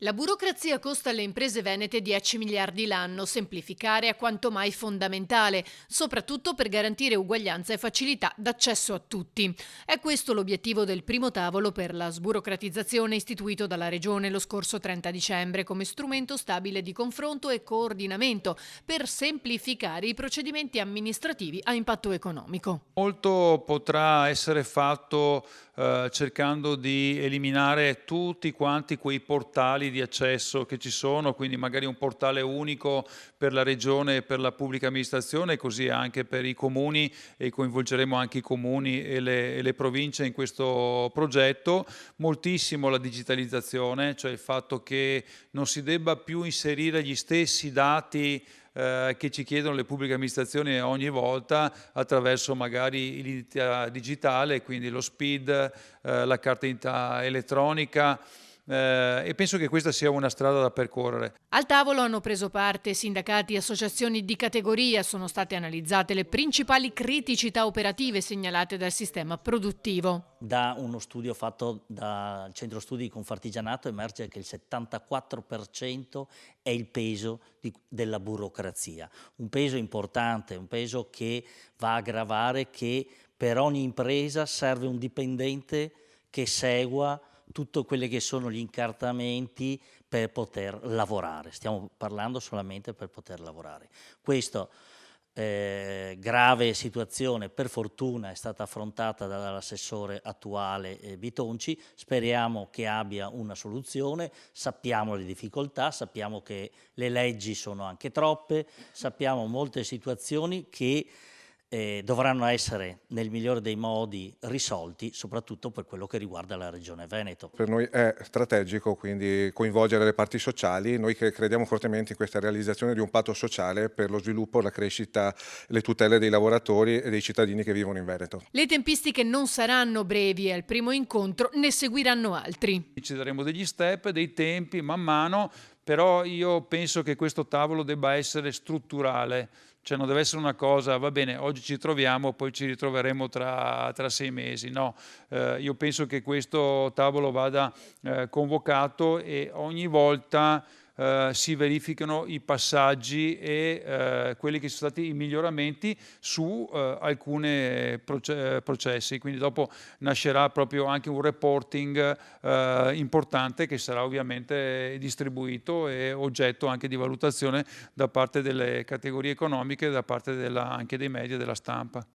La burocrazia costa alle imprese venete 10 miliardi l'anno. Semplificare è quanto mai fondamentale, soprattutto per garantire uguaglianza e facilità d'accesso a tutti. È questo l'obiettivo del primo tavolo per la sburocratizzazione istituito dalla Regione lo scorso 30 dicembre come strumento stabile di confronto e coordinamento per semplificare i procedimenti amministrativi a impatto economico. Molto potrà essere fatto cercando di eliminare tutti quanti quei portali di accesso che ci sono, quindi magari un portale unico per la regione e per la pubblica amministrazione, così anche per i comuni, e coinvolgeremo anche i comuni e le province in questo progetto. Moltissimo la digitalizzazione, cioè il fatto che non si debba più inserire gli stessi dati che ci chiedono le pubbliche amministrazioni ogni volta attraverso magari l'identità digitale, quindi lo SPID, la carta d'identità elettronica, e penso che questa sia una strada da percorrere. Al tavolo hanno preso parte sindacati e associazioni di categoria, sono state analizzate le principali criticità operative segnalate dal sistema produttivo. Da uno studio fatto dal Centro Studi di Confartigianato emerge che il 74% è il peso della burocrazia, un peso importante, un peso che va a gravare, che per ogni impresa serve un dipendente che segua tutti quelli che sono gli incartamenti per poter lavorare. Stiamo parlando solamente per poter lavorare. Questo grave situazione per fortuna è stata affrontata dall'assessore attuale Bitonci, speriamo che abbia una soluzione, sappiamo le difficoltà, sappiamo che le leggi sono anche troppe, sappiamo molte situazioni che dovranno essere nel migliore dei modi risolti, soprattutto per quello che riguarda la Regione Veneto. Per noi è strategico quindi coinvolgere le parti sociali, noi che crediamo fortemente in questa realizzazione di un patto sociale per lo sviluppo, la crescita, le tutele dei lavoratori e dei cittadini che vivono in Veneto. Le tempistiche non saranno brevi e al primo incontro ne seguiranno altri. Ci daremo degli step, dei tempi man mano, però io penso che questo tavolo debba essere strutturale, cioè non deve essere una cosa, va bene, oggi ci troviamo, poi ci ritroveremo tra 6 mesi, no. Io penso che questo tavolo vada convocato e ogni volta si verificano i passaggi e quelli che sono stati i miglioramenti su alcuni processi, quindi dopo nascerà proprio anche un reporting importante che sarà ovviamente distribuito e oggetto anche di valutazione da parte delle categorie economiche, da parte anche dei media e della stampa.